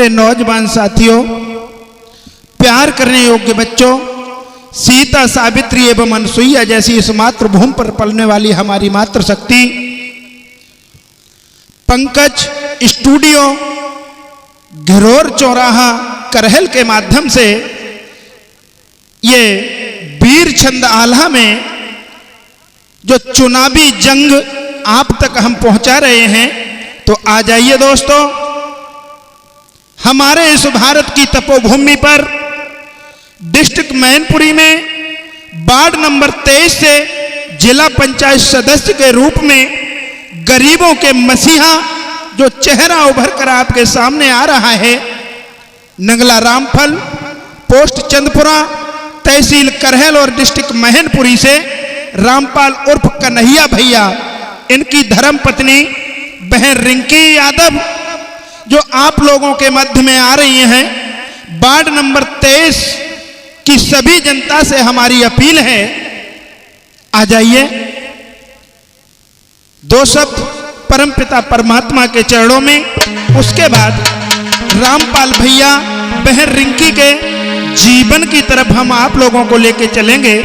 मेरे नौजवान साथियों, प्यार करने योग्य बच्चों, सीता, सावित्री एवं अनसुईया जैसी इस मातृभूमि पर पलने वाली हमारी मातृशक्ति पंकज स्टूडियो घिरोर चौराहा करहल के माध्यम से ये वीर छंद आल्हा में जो चुनावी जंग आप तक हम पहुंचा रहे हैं, तो आ जाइए दोस्तों, हमारे इस भारत की तपोभूमि पर डिस्ट्रिक्ट मैनपुरी में वार्ड नंबर 23 से जिला पंचायत सदस्य के रूप में गरीबों के मसीहा जो चेहरा उभर कर आपके सामने आ रहा है, नंगला रामफल, पोस्ट चंदपुरा, तहसील करहल और डिस्ट्रिक्ट मैनपुरी से रामपाल उर्फ कन्हैया भैया, इनकी धर्मपत्नी बहन रिंकी यादव जो आप लोगों के मध्य में आ रही हैं। वार्ड नंबर 23 की सभी जनता से हमारी अपील है, आ जाइए, दो शब्द परमपिता परमात्मा के चरणों में, उसके बाद रामपाल भैया बहन रिंकी के जीवन की तरफ हम आप लोगों को लेके चलेंगे।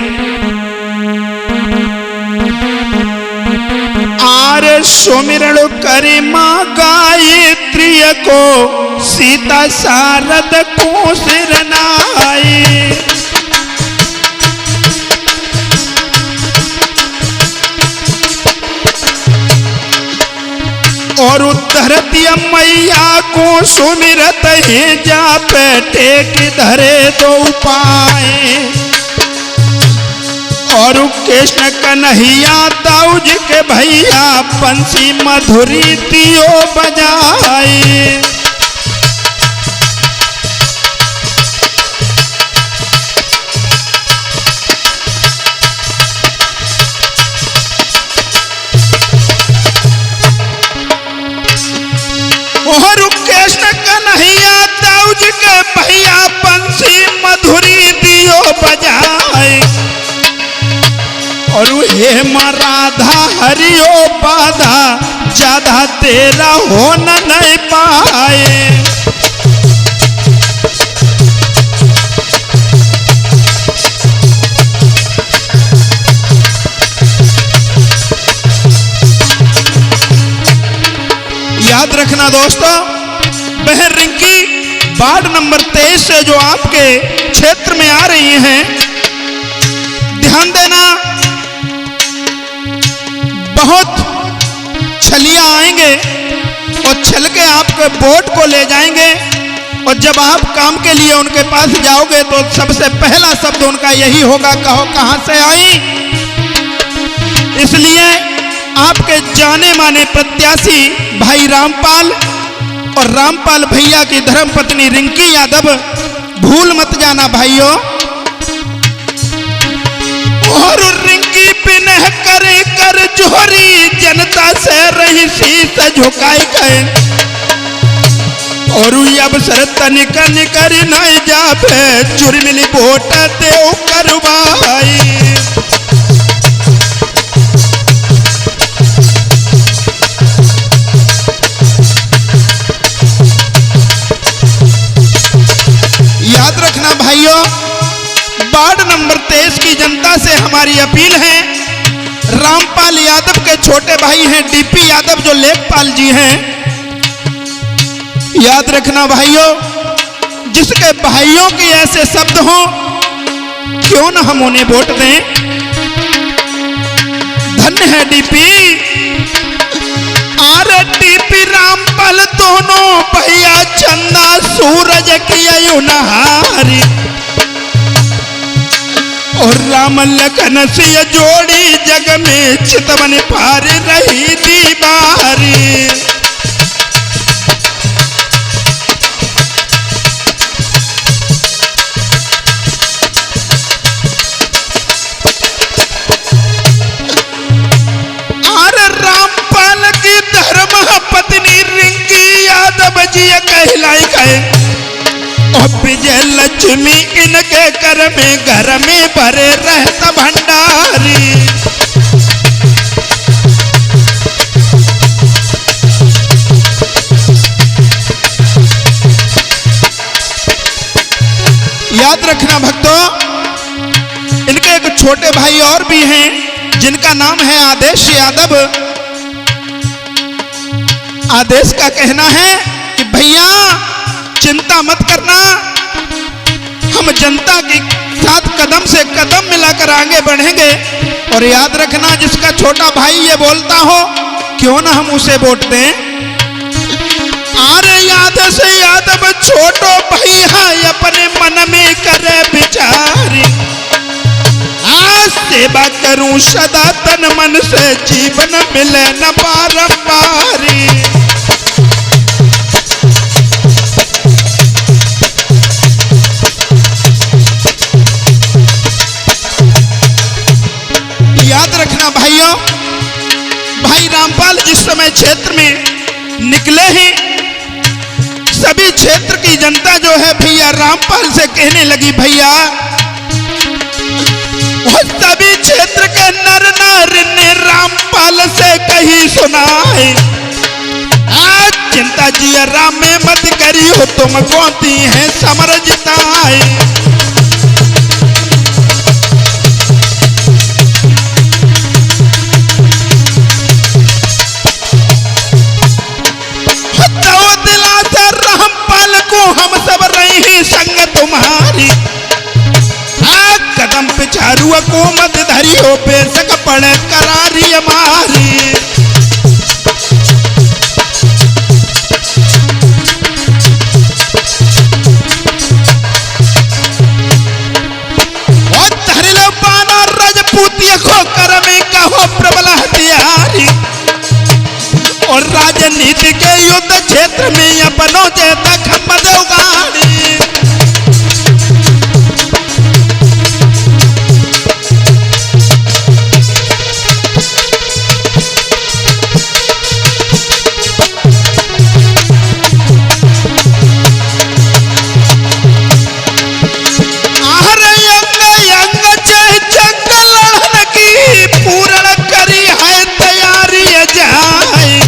आरे सुमिरण करे मां गायत्री को, सीता शारद को सिरनाई। और धरती मैया को सुमिरत है, जा बैठे कि धरे दो पाए। और कृष्ण कन्हैया दाऊज के भैया, बंसी मधुरी दियो बजाए। और कृष्ण कन्हैया दाऊज के भैया, बंसी मधुरी दियो बजाए। और हे राधा हरियो बाधा, ज्यादा तेरा हो न नहीं पाए। याद रखना दोस्तों, बहन रिंकी वार्ड नंबर 23 से जो आपके क्षेत्र में आ रही हैं, ध्यान देना, बहुत छलिया आएंगे और छल के आपके वोट को ले जाएंगे। और जब आप काम के लिए उनके पास जाओगे तो सबसे पहला शब्द उनका यही होगा, कहो कहां से आई। इसलिए आपके जाने माने प्रत्याशी भाई रामपाल और रामपाल भैया की धर्मपत्नी रिंकी यादव भूल मत जाना भाइयों। और रिंकी पिनह करे कर जोहरी, जनता से रही शीश झुकाई गए। और अब सर तनिक निकर नहीं जाबे, चुरमिली वोट देव करवाई। याद रखना भाइयों, वार्ड नंबर 23 की जनता से हमारी अपील है, रामपाल यादव के छोटे भाई हैं डीपी यादव जो लेखपाल जी हैं। याद रखना भाइयों, जिसके भाइयों के ऐसे शब्द हों, क्यों ना हम उन्हें वोट दें। धन्य है डीपी, आर डीपी रामपाल दोनों भैया, चंदा सूरज की अयुनहारी। और राम लखन से जोड़ी, जग में चितवन पार रही दीवारी। और रामपाल की धर्म पत्नी रिंकी यादव जी कहलाई गए। और विजय लक्ष्मी इनके घर में भरे रहता भंडारी। याद रखना भक्तों, इनके एक छोटे भाई और भी हैं जिनका नाम है आदेश यादव। आदेश का कहना है कि भैया चिंता मत करना, हम जनता के साथ कदम से कदम मिलाकर आगे बढ़ेंगे। और याद रखना, जिसका छोटा भाई ये बोलता हो क्यों ना हम उसे वोट दें। अरे याद से यादव छोटो भैया अपने मन में करे विचारी, आज सेवा करूं सदा तन मन से, जीवन मिले न बारंबारी। याद रखना भाइयों, भाई रामपाल जिस समय क्षेत्र में निकले हैं, सभी क्षेत्र की जनता जो है भैया रामपाल से कहने लगी, भैया सभी क्षेत्र के नर नारी ने रामपाल से कही सुनाए, आज चिंता जी राम में मत करियो, तुम गोती हैं समर जिताए। हम सब रही संग तुम्हारी, कदम पिछारू को मत धरियो, बेशक पड़े करारी हमारी। धरिलो पाना राजपूतिया को कर में कहो प्रबल हथियारी, और राजनीति के युद्ध क्षेत्र में अपनों जेता खम्मद उगाड़ी। आहरे अंग अंग चाहे जंगल लड़न की पूर्ण करी है तैयारी जाए,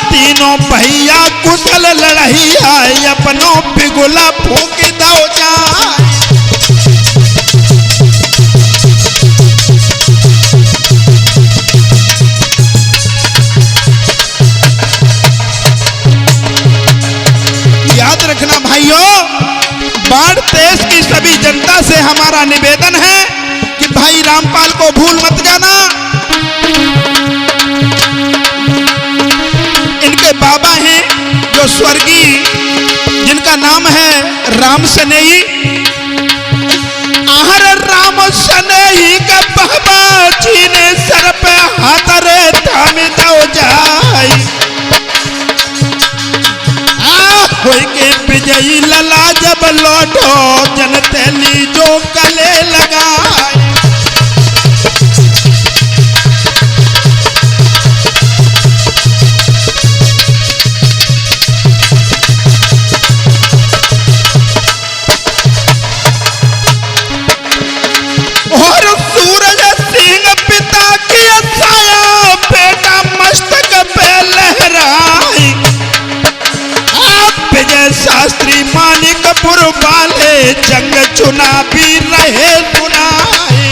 तीनों भैया कुशल लड़ही है, अपनों पिगुला फूक दो जाए। याद रखना भाइयों, बाढ़ देश की सभी जनता से हमारा निवेदन है कि भाई रामपाल को भूल मत जाना। इनके बाबा हैं जो स्वर्गीय, जिनका नाम है राम सनेही। आहर राम सनेही का बाबा जी ने सर पे हाथ रे थाम दो जाए, होई के विजयी लला जब लौटो, जनतेली जो गले लगाए। शास्त्री मानिकपुर वाले जंग चुना भी रहे सुनाए।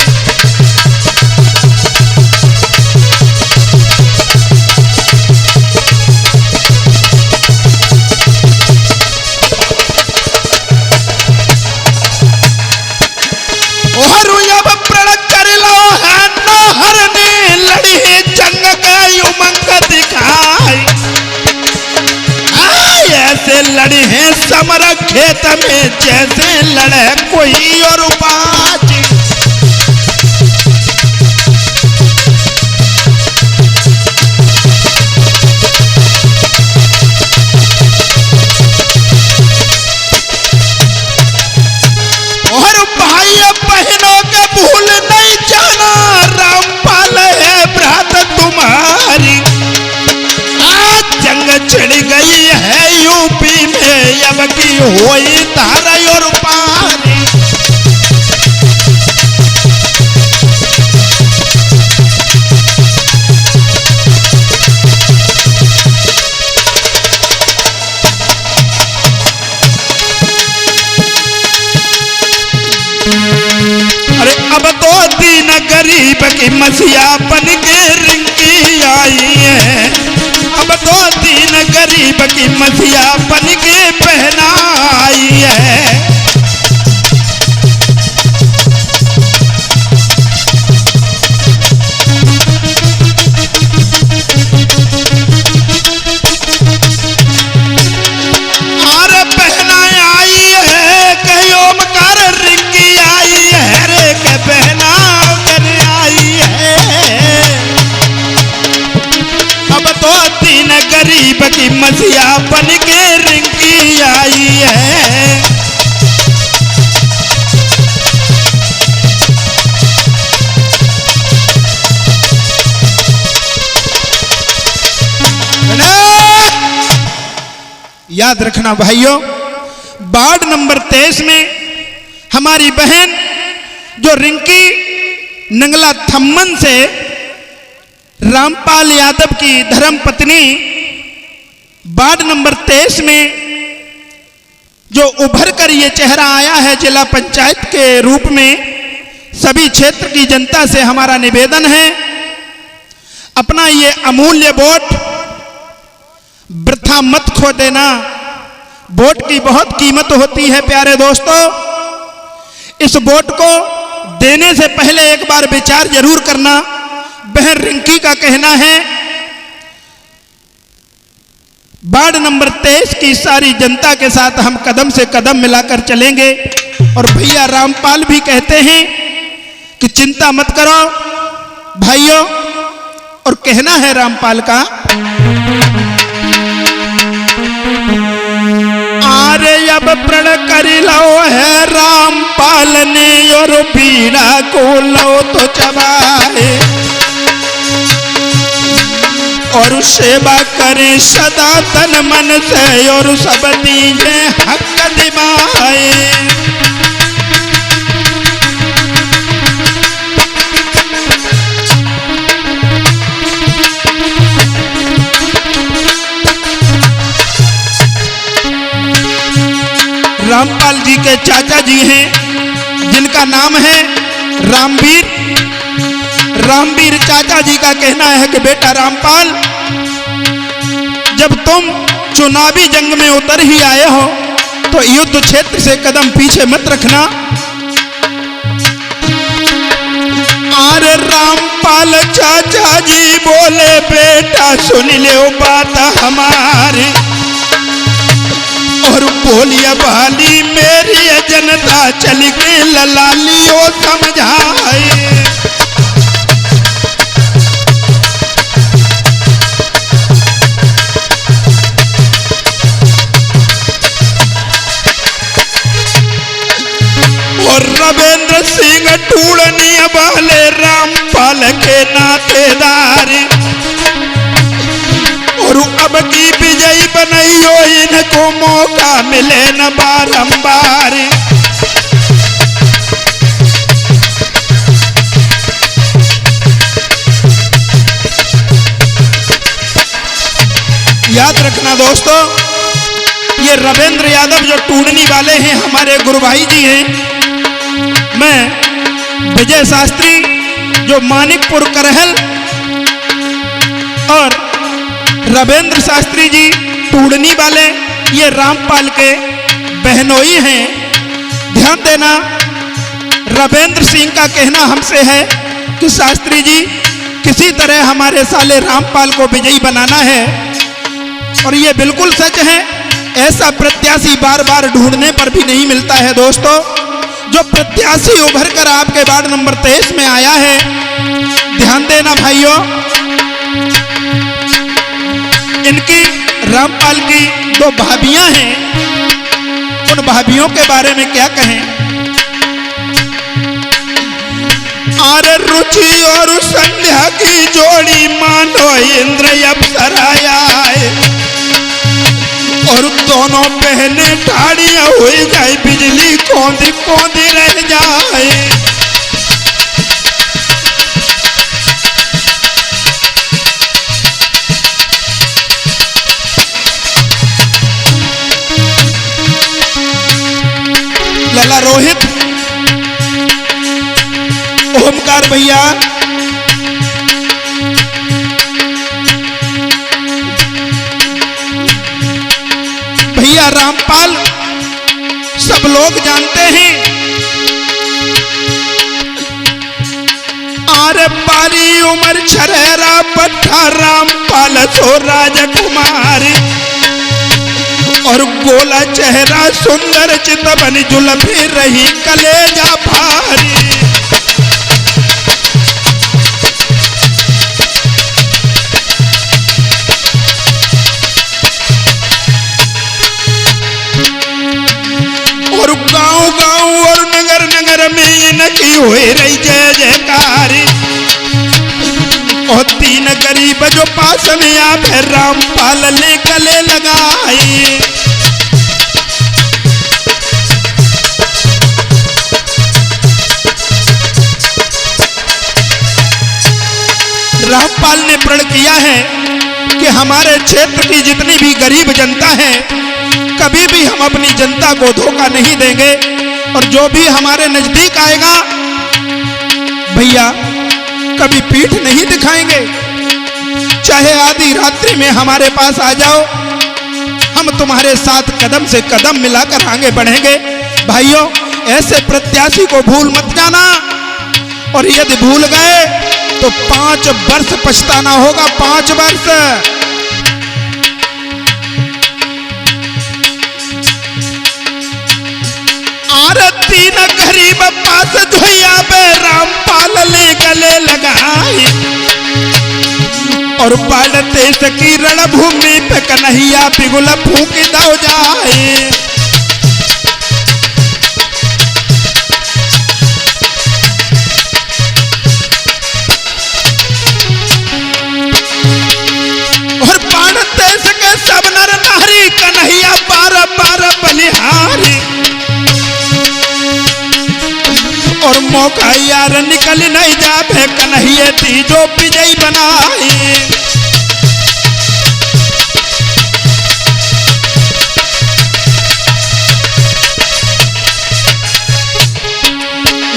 और अब प्रण कर लो है नहर ने लड़ी जंग का उमंग दिखाई, ऐसे लड़े हैं समर खेत में जैसे लड़े कोई और बाजी। और भाई बहनों के भूल नहीं जाना, रामपाल है भ्रात तुम्हारी, आज जंग छिड़ गई है यूपी में, अब की होई धारा और पारी। दीन गरीब की मसीहा बन के रिंकी आई है। अब तो दीन गरीब की मसीहा बन के पहनाई है। अरे पहनाए आई है कहीं ओमकार रिंकी आई है रे के पहना कर आई है। अब तो दीन गरीब की मसीहा बन के रिंकी आई है। याद रखना भाइयों, वार्ड नंबर 23 में हमारी बहन जो रिंकी नंगला थम्मन से रामपाल यादव की धर्म पत्नी, वार्ड नंबर 23 में जो उभर कर ये चेहरा आया है जिला पंचायत के रूप में, सभी क्षेत्र की जनता से हमारा निवेदन है, अपना ये अमूल्य वोट वृथा मत खो देना। वोट की बहुत कीमत होती है प्यारे दोस्तों। इस वोट को देने से पहले एक बार विचार जरूर करना। बहन रिंकी का कहना है वार्ड नंबर 23 की सारी जनता के साथ हम कदम से कदम मिलाकर चलेंगे। और भैया रामपाल भी कहते हैं कि चिंता मत करो भाइयों। और कहना है रामपाल का, आरे अब प्रण कर लो है रामपाल ने और पीड़ा को लो तो चबाए, और सेवा करे सदा तन मन से और सब दीजे हक दिवाए। रामपाल जी के चाचा जी हैं जिनका नाम है रामवीर। रामवीर चाचा जी का कहना है कि बेटा रामपाल, जब तुम चुनावी जंग में उतर ही आए हो तो युद्ध क्षेत्र से कदम पीछे मत रखना। अरे रामपाल चाचा जी बोले बेटा सुन ले बात हमारी, और बोलिया बाली मेरी जनता चल के ललालियो समझाए। और रविंद्र सिंह टूड़नी वाले रामपाल के नातेदार, और अब की विजयी बनाइयो इनको मौका मिले न बारंबार। याद रखना दोस्तों, ये रविंद्र यादव जो टूडनी वाले हैं हमारे गुरु भाई जी हैं। मैं विजय शास्त्री जो मानिकपुर करहल, और रविंद्र शास्त्री जी टूडनी वाले, ये रामपाल के बहनोई हैं। ध्यान देना, रविंद्र सिंह का कहना हमसे है कि शास्त्री जी किसी तरह हमारे साले रामपाल को विजयी बनाना है। और ये बिल्कुल सच है, ऐसा प्रत्याशी बार बार ढूंढने पर भी नहीं मिलता है दोस्तों। जो प्रत्याशी उभर कर आपके वार्ड नंबर 23 में आया है, ध्यान देना भाइयों, इनकी रामपाल की 2 भाभियां हैं। उन भाभियों के बारे में क्या कहें। अरे रुचि और संध्या की जोड़ी मानो इंद्र अप्सराया है, और दोनों बहनें ठाड़ियां हुई जाए, बिजली कौंधी कौंधी रह जाए। लला रोहित हुकुमकार भैया। भैया रामपाल सब लोग जानते हैं, आरे पारी उमर छरेरा पट्टा रामपाल सो राजकुमारी, और गोला चेहरा सुंदर चितवन जुल्फी रही कलेजा भारी। और गांव गांव और नगर नगर में इनकी हुई रही जय जयकारी, और तीन गरीब जो पास में आप रामपाल ने गले लगाई। रामपाल ने प्रण किया है कि हमारे क्षेत्र की जितनी भी गरीब जनता है, कभी भी हम अपनी जनता को धोखा नहीं देंगे, और जो भी हमारे नजदीक आएगा भैया कभी पीठ नहीं दिखाएंगे। चाहे आधी रात्रि में हमारे पास आ जाओ, हम तुम्हारे साथ कदम से कदम मिलाकर आगे बढ़ेंगे। भाइयों, ऐसे प्रत्याशी को भूल मत जाना, और यदि भूल गए तो 5 वर्ष पछताना होगा, 5 वर्ष। आरती न गरीब पास धोया बे रामपाल ले गले लगाई, और बाढ़ते सकी रणभूमि पे कन्हैया पिघुल फूक दो जाए। और बाढ़ते सके सब नर नारी कन्हैया बार बार बलिहारी, और मौका यार निकल नहीं जावे कन्हैया तीजो विजयी बनाई।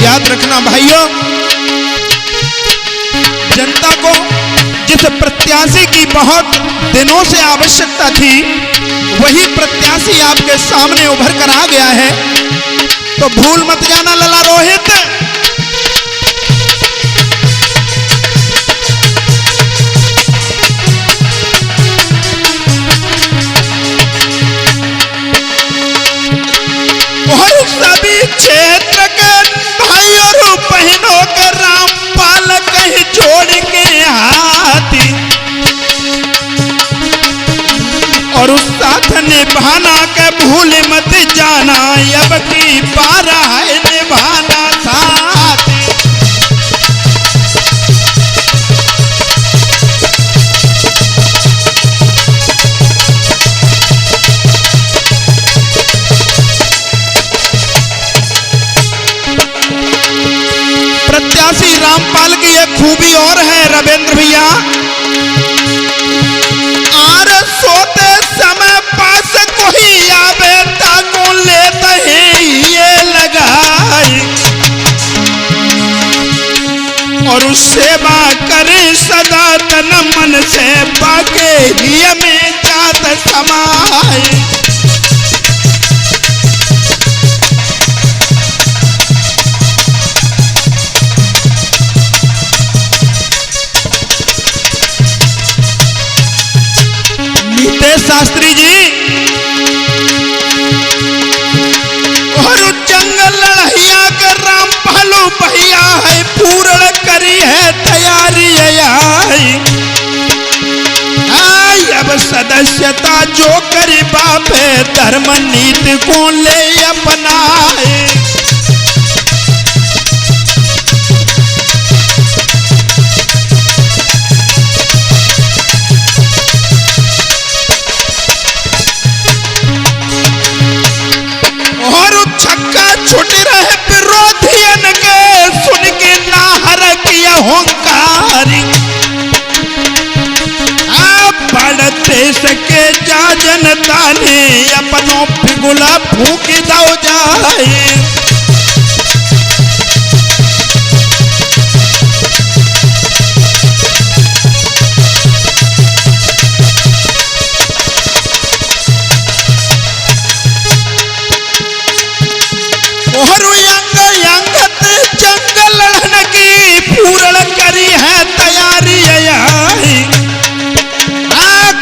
याद रखना भाइयों, जनता को जिस प्रत्याशी की बहुत दिनों से आवश्यकता थी, वही प्रत्याशी आपके सामने उभर कर आ गया है, तो भूल मत जाना लला रोहित। और सभी क्षेत्र के भाइयों बहनों के रामपाल कहीं छोड़ के हाथी, और उस साथ निभाना के भूल मत जाना, अब की बार है निभाना साथ। प्रत्याशी रामपाल की एक खूबी और है रविंद्र भैया, आर सोते समय पास कोई आवे ताको लेते ही ये लगाई, और उस सेवा करे सदा तन मन से पाके ही में जात समाए। शास्त्री जी, और जंगल लड़हिया के रामपालो भैया है पूर्ण करी है तैयारी आई। अब सदस्यता जो करी बापे धर्म नीति को ले अपनाए। छुटी रहे विरोधियन के सुन के नाहर किया होंकारी, बढ़ते सके जा जनता ने अपनों फिगुला फूक दो जाए। और अंग अंगत जंग लड़न की पूर्ण करी है तैयारी आई।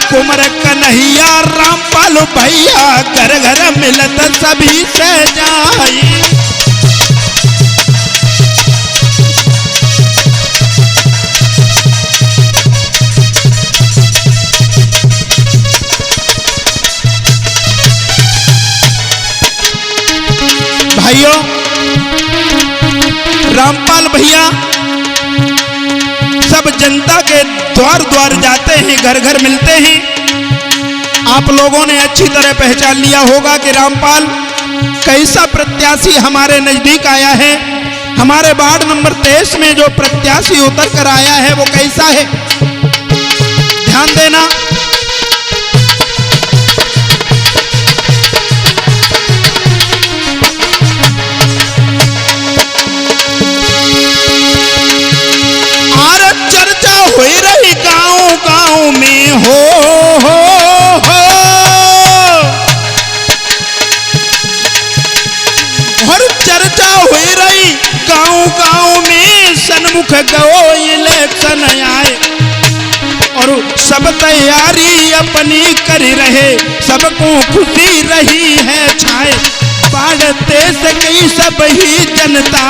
कुमर कन्हैया रामपाल भैया घर घर मिलत सभी से जाई। भाइयों, रामपाल भैया सब जनता के द्वार द्वार जाते हैं, घर घर मिलते हैं। आप लोगों ने अच्छी तरह पहचान लिया होगा कि रामपाल कैसा प्रत्याशी हमारे नजदीक आया है। हमारे वार्ड नंबर 23 में जो प्रत्याशी उतर कर आया है वो कैसा है, ध्यान देना। हुई रही गांव गांव में हो और चर्चा हुई रही गांव गांव में। सन्मुख गो इलेक्शन आए और सब तैयारी अपनी कर रहे, सबको खुशी रही है छाए। बाढ़ते से कई सब ही जनता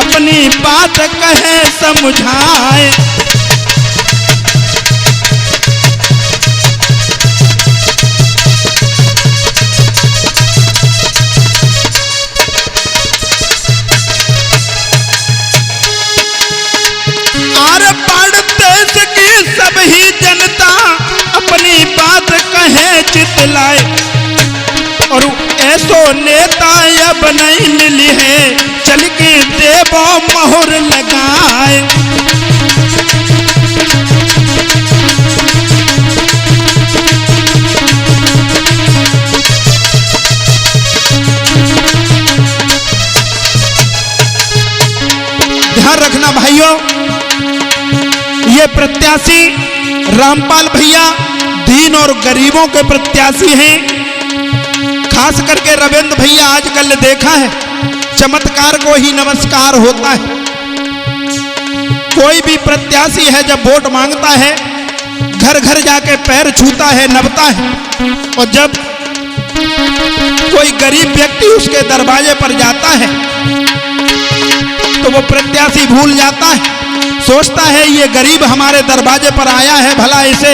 अपनी बात कहे समझाए। सभी जनता अपनी बात कहे चितलाए और ऐसो नेता अब नहीं मिली है, चल के देवो मोहर लगाए। ध्यान रखना भाइयों, ये प्रत्याशी रामपाल भैया दीन और गरीबों के प्रत्याशी हैं। खास करके रविंद्र भैया आजकल देखा है चमत्कार को ही नमस्कार होता है। कोई भी प्रत्याशी है जब वोट मांगता है घर घर जाके पैर छूता है, नपता है, और जब कोई गरीब व्यक्ति उसके दरवाजे पर जाता है तो वो प्रत्याशी भूल जाता है, सोचता है ये गरीब हमारे दरवाजे पर आया है, भला इसे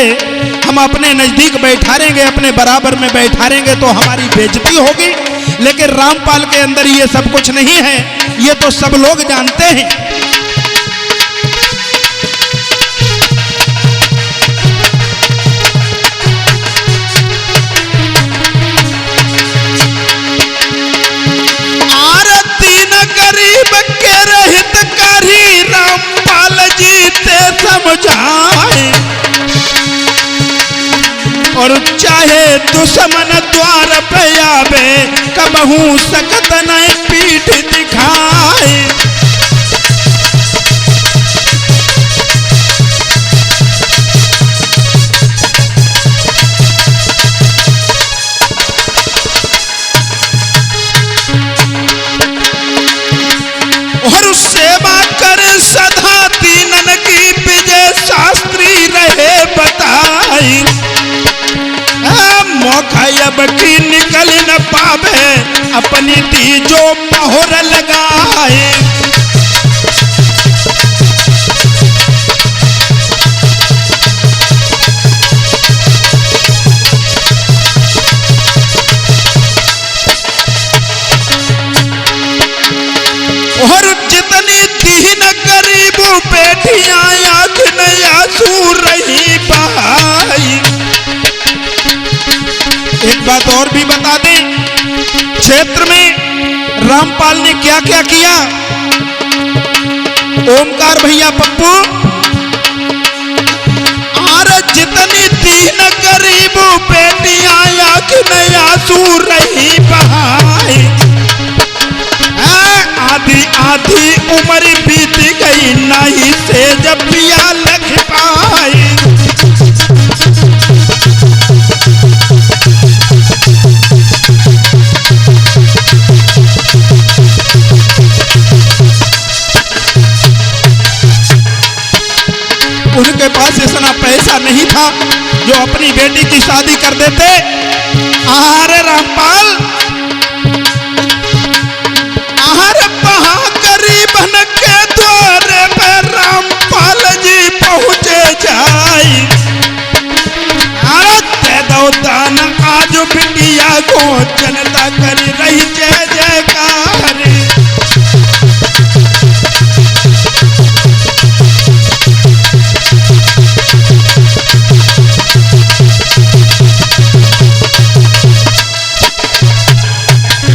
हम अपने नजदीक बैठारेंगे, अपने बराबर में बैठारेंगे तो हमारी बेइज्जती होगी। लेकिन रामपाल के अंदर ये सब कुछ नहीं है, ये तो सब लोग जानते हैं। समझाए और चाहे दुश्मन द्वार पे आवे कबहू सकत नहीं पीठ दिखाए। और सेवा करे सदा दीनन की विजय शास्त्री रहे बताई। मौका अब की निकल न पावे अपनी दी जो मोहर लगाए। और जितनी दीन गरीब बेटियां आंख में आंसू रही बहाई। एक बात और भी बता दें, क्षेत्र में रामपाल ने क्या क्या किया। ओमकार भैया पप्पू, और जितनी दीन गरीब बेटियां आंख में आंसू रही बहाई। आधी आधी उम्र बीत गई नहीं से जब पिया लख पाई। नहीं था जो अपनी बेटी की शादी कर देते। अरे रामपाल, अरे वहां गरीबन के द्वारे पे रामपाल जी पहुंचे जाई। अरे दो दान आज बिटिया को जनता कर रही जय जयकार।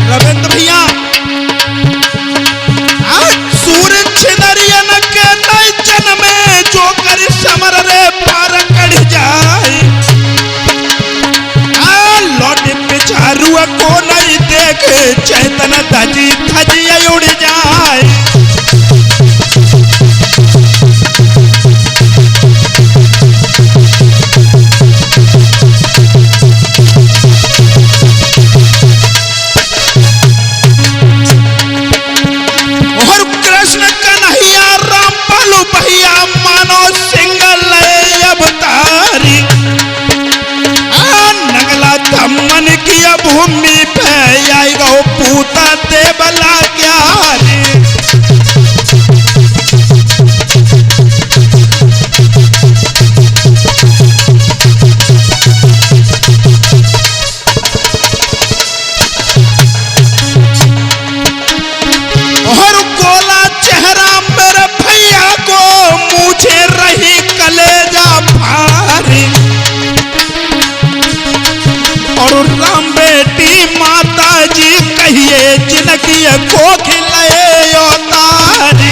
रविंद्र भैया, आज सूर्य छिदरियन के नैचन में जो कर समर रे पार कढ़ जाए। लौट पिछारू को नहीं देखे चैतन धजी धजी उड़ जाए। और कृष्ण कन्हैया रामपाल भैया मानो सिंगल अवतारी। नगला धम्मन की भूमि पे आई गो पूता देवला क्या रे। और गोला चेहरा मेरे भैया को मुझे रही कलेजा भारी। और राम बेटी माता जी कहिए जिनकी को खिलाए तारी।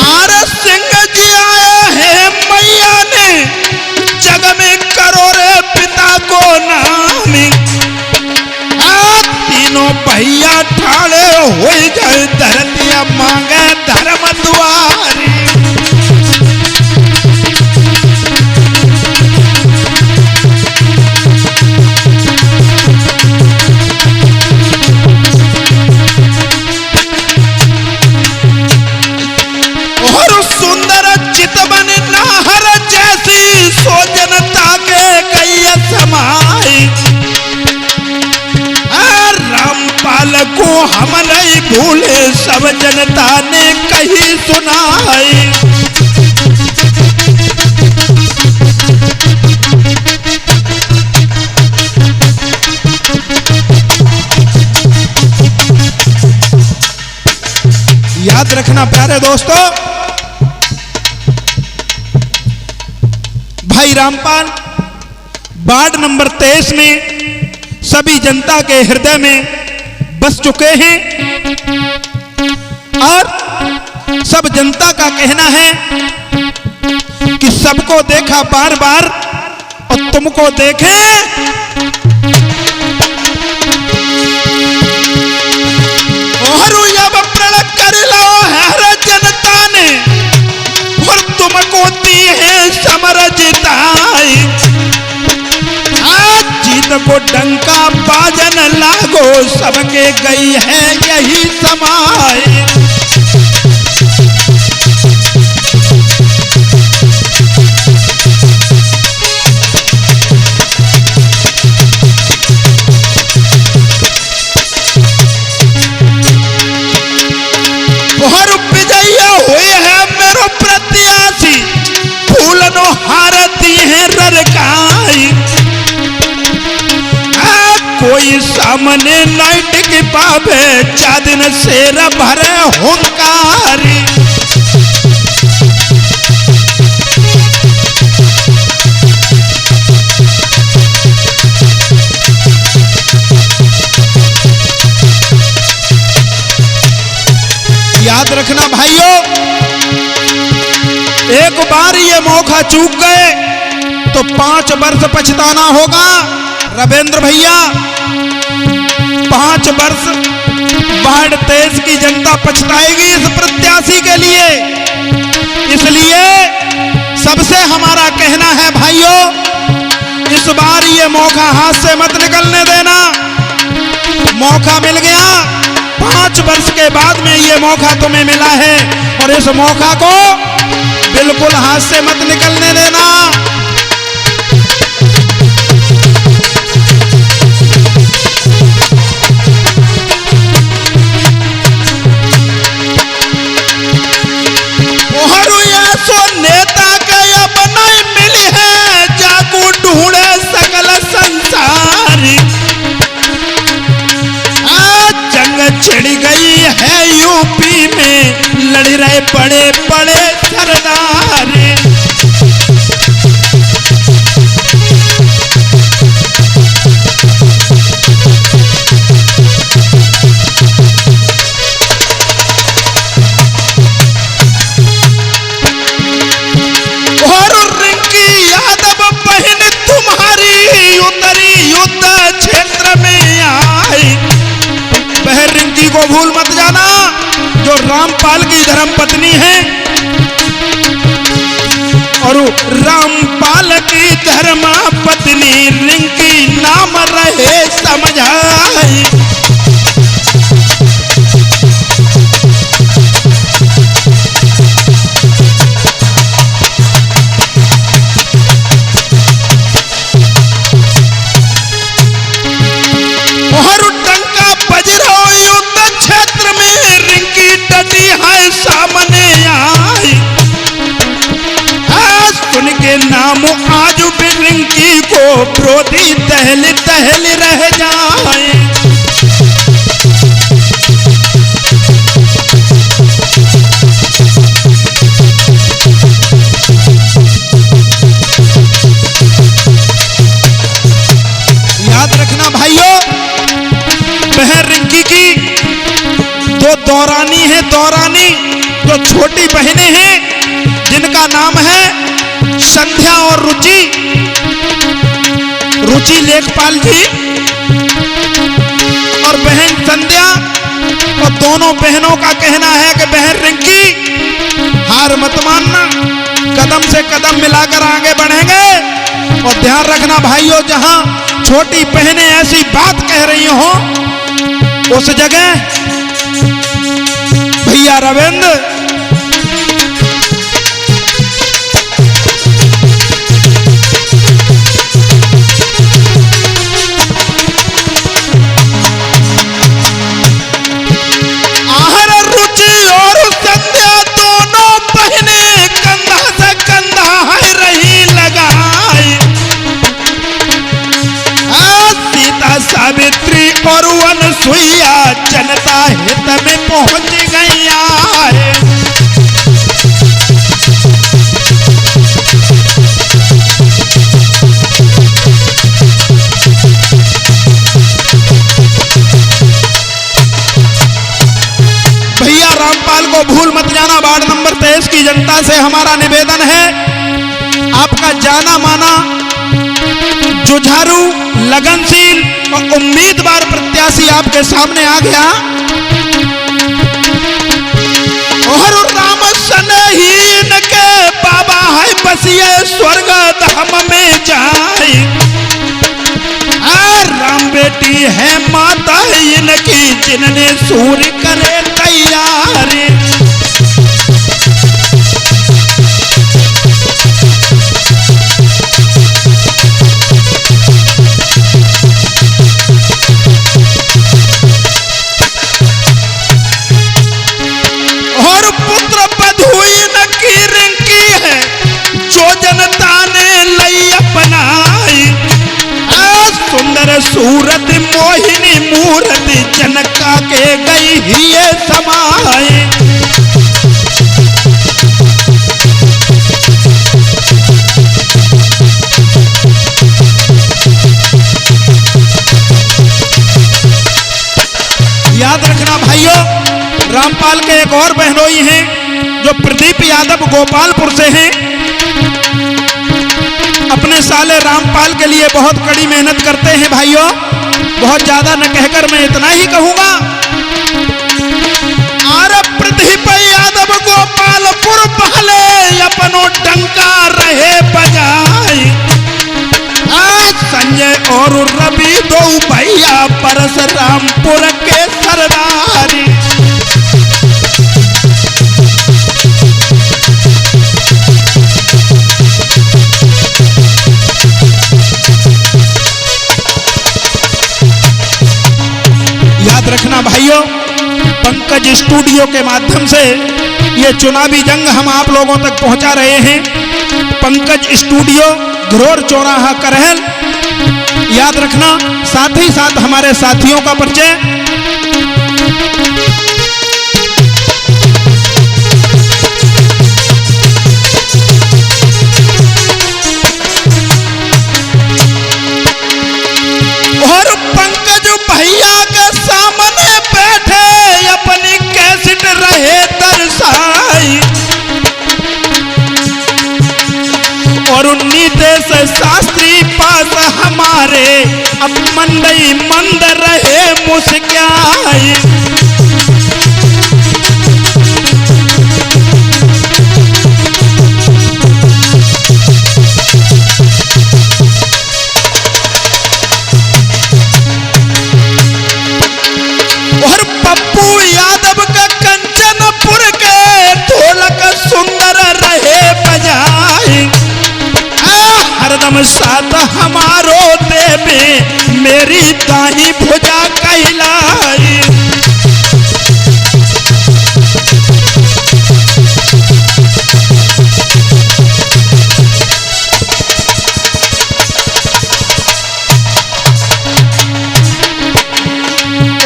आर सिंह जी आए हैं मैया ने जग में करो रे पिता को नामी। तीनों भैया ठाड़े हो जाए धरतिया मांगे धर्म द्वारी। और सुंदर चितवन नाहर जैसी सो जनता के कई समाई। रामपाल को हम नहीं भूले सब जनता ने कही सुनाई। याद रखना प्यारे दोस्तों, भाई रामपाल वार्ड नंबर 23 में सभी जनता के हृदय में बस चुके हैं। और सब जनता का कहना है कि सबको देखा बार बार और तुमको देखे। और अब प्रण कर लो हर जनता ने और तुमको दी है समर जिताई। जीत को डंका बाजन लागो सबके गई है यही समाई। और विजया हुए है मेरो प्रत्याशी फूलनो हारती है ररकाई। कोई सामने नाइट की पावे चादन शेर भरे हुंकारी। याद रखना भाइयों, एक बार ये मौका चूक गए तो 5 वर्ष पछताना होगा। रविंद्र भैया, 5 वर्ष वार्ड 23 की जनता पछताएगी इस प्रत्याशी के लिए। इसलिए सबसे हमारा कहना है भाइयों, इस बार ये मौका हाथ से मत निकलने देना। मौका मिल गया, 5 वर्ष के बाद में ये मौका तुम्हें मिला है और इस मौका को बिल्कुल हाथ से मत निकलने देना। नेता के अब नहीं मिली है, जाकू ढूंढे सकल संसारी। आज जंग छिड़ गई है यूपी में, लड़ रहे बड़े बड़े सरदार। को भूल मत जाना, जो रामपाल की धर्मपत्नी है और रामपाल की धर्मपत्नी रिंकी नाम रहे समझाई। और डंका बज रहा युद्ध क्षेत्र में, रिंकी डटी है सामने आई। सुन के नाम आज भी रिंकी को क्रोधी दहल दहल रह जाए। याद रखना भाइयों, बहन रिंकी की 2 दौरानी है, दौरानी जो छोटी बहनें हैं जिनका नाम है संध्या और रुचि, रुचि लेखपाल जी और बहन संध्या। और दोनों बहनों का कहना है कि बहन रिंकी हार मत मानना, कदम से कदम मिलाकर आगे बढ़ेंगे। और ध्यान रखना भाइयों, जहां छोटी बहनें ऐसी बात कह रही हो उस जगह भैया रविंद्र आहर रुचि और संध्या दोनों बहनें कंधा से कंधा है रही लगाई। सीता सावित्री और अनसुईया जनता हित में पहुंच गई है। भैया रामपाल को भूल मत जाना। वार्ड नंबर 23 की जनता से हमारा निवेदन है, आपका जाना माना जुझारू लगनशील और उम्मीदवार प्रत्याशी आपके सामने आ गया। और राम सनहीन के बाबा है बसिए स्वर्ग धाम में जाए। राम बेटी है माता इनकी जिनने सूर्य करे तैयारी। और पुत्र बधुइन की रिंकी है जो जनता ने लई अपनाई। सुंदर सूरत मोहिनी मूरत जनका के गई ही समाए। याद रखना भाइयों, रामपाल के एक और बहनोई हैं जो प्रदीप यादव गोपालपुर से हैं। अपने साले रामपाल के लिए बहुत कड़ी मेहनत करते हैं भाइयों। बहुत ज्यादा न कहकर मैं इतना ही कहूंगा। प्रदीप यादव गोपालपुर पहले अपनो डंका रहे बजाई। और रवि दो भैया परशुरामपुर के सरदारी। याद रखना भाइयों, पंकज स्टूडियो के माध्यम से ये चुनावी जंग हम आप लोगों तक पहुंचा रहे हैं। पंकज स्टूडियो, घरोर चौराहा, करहल। याद रखना, साथ ही साथ हमारे साथियों का परिचय। और पंकज भैया के सामने बैठे अपनी कैसेट रहे दर्शाई, और नीतेश शास्त्री पास हमारे अब मंडई मंद रहे मुस्काई। और पप्पू यादव का कंचनपुर के ढोलक सुंदर रहे बजाई, हरदम साथ हमारो देवे मेरी दाही भुजा कहलाई।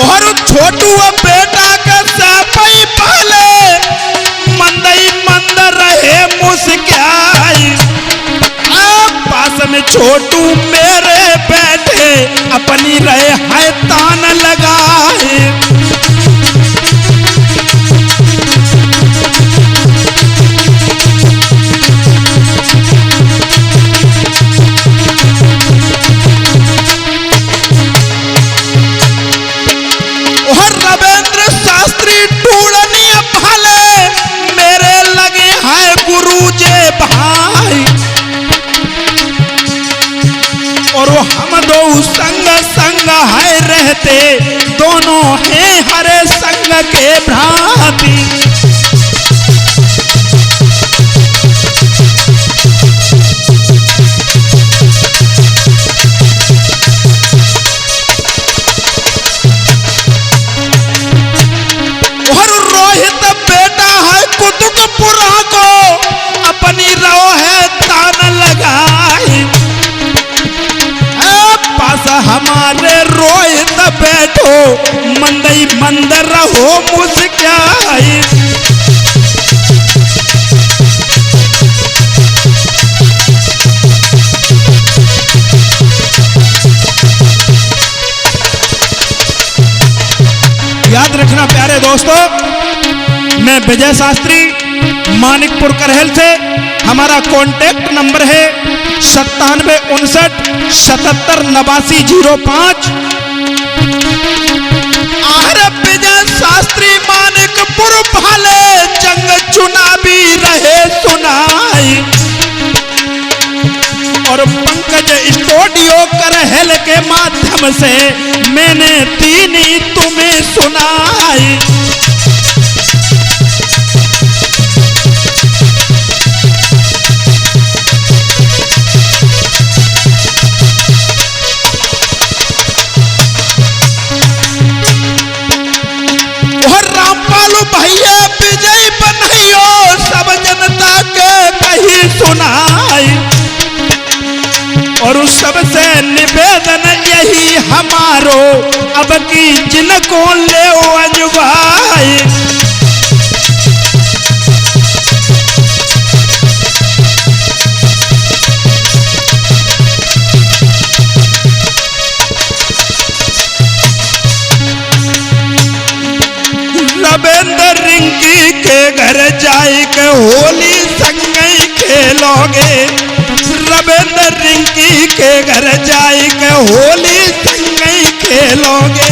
और छोटू बेटा का सापई पाले मंदई मंद रहे मुस्काई, पास में छोटू मेरे बैठे अपनी रहे है तान लगाए। और रविंद्र शास्त्री टूड़नी भले मेरे लगे हैं गुरुजे भाई, और हम दो संग संग है रहते, दोनों हैं हरे संग के भ्रांति। और रोहित बेटा है कुतुकपुरा को अपनी रो है तान लगाई, पास हमारे रोहित बैठो मंदई मंद रहो मुस्काई। याद रखना प्यारे दोस्तों, मैं विजय शास्त्री मानिकपुर करहल से, हमारा कॉन्टेक्ट नंबर है 9759 77 89 05। विजय शास्त्री मानिकपुर भाले जंग चुनावी रहे सुनाई, और पंकज स्टूडियो करहल के माध्यम से मैंने तीनी तुम्हें सुनाई। भैया विजय बनइयो सब जनता के कही सुनाई, और सबसे निवेदन यही हमारो अब की जिनको ले अजवाई। रविंद्र रिंकी के घर जाई के होली संगई खेलोगे, रविंद्र रिंकी के घर जाई के होली संगई खेलोगे।